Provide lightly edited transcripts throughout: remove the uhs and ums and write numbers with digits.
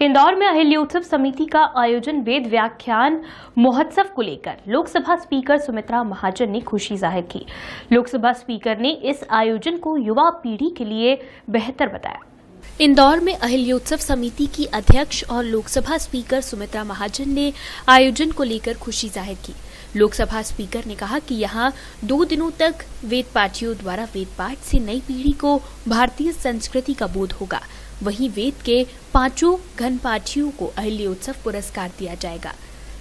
इंदौर में अहिल्याोत्सव समिति का आयोजन वेद व्याख्यान महोत्सव को लेकर लोकसभा स्पीकर सुमित्रा महाजन ने खुशी जाहिर की। लोकसभा स्पीकर ने इस आयोजन को युवा पीढ़ी के लिए बेहतर बताया। इंदौर में अहिल्याोत्सव समिति की अध्यक्ष और लोकसभा स्पीकर सुमित्रा महाजन ने आयोजन को लेकर खुशी जाहिर की। लोकसभा स्पीकर ने कहा कि यहां 2 दिनों तक वेद पाठियों द्वारा वेद पाठ से नई पीढ़ी को भारतीय संस्कृति का बोध होगा। वहीं वेद के 5 घन पाठियों को अहिल्याोत्सव पुरस्कार दिया जाएगा।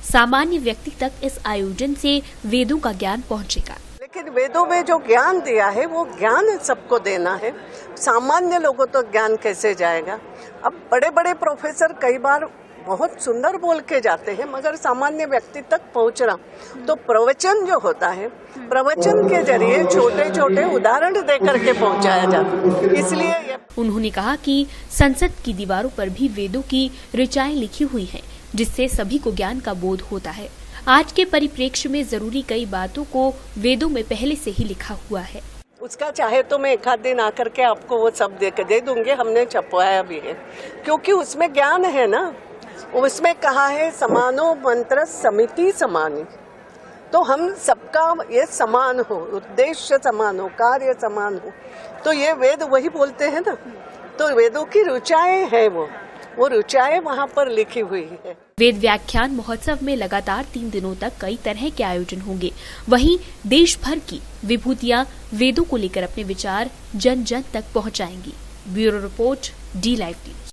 सामान्य व्यक्ति तक इस आयोजन से वेदों का ज्ञान पहुंचेगा। लेकिन वेदों में जो ज्ञान दिया है वो ज्ञान सबको देना है। सामान्य लोगों तो ज्ञान कैसे जाएगा। अब बड़े बड़े प्रोफेसर कई बार बहुत सुंदर बोल के जाते हैं, मगर सामान्य व्यक्ति तक पहुंचना तो प्रवचन जो होता है, प्रवचन के जरिए छोटे छोटे उदाहरण देकर के पहुंचाया जाता है। इसलिए उन्होंने कहा कि संसद की दीवारों पर भी वेदों की ऋचाएं लिखी हुई हैं, जिससे सभी को ज्ञान का बोध होता है। आज के परिप्रेक्ष्य में जरूरी कई बातों को वेदों में पहले से ही लिखा हुआ है। उसका चाहे तो मैं एक आध दिन आकर के आपको वो सब दे दूंगे, हमने छपवाया भी है, क्योंकि उसमें ज्ञान है ना। उसमें कहा है समानो मंत्र समिति समानी, तो हम सबका ये समान हो, उद्देश्य समान हो, कार्य समान हो, तो ये वेद वही बोलते हैं ना। तो वेदों की ऋचाएं है, वो ऋचाएं वहाँ पर लिखी हुई है। वेद व्याख्यान महोत्सव में लगातार 3 दिनों तक कई तरह के आयोजन होंगे। वहीं देश भर की विभूतियां वेदों को लेकर अपने विचार जन जन तक पहुंचाएंगी। Bureau report, D Live news.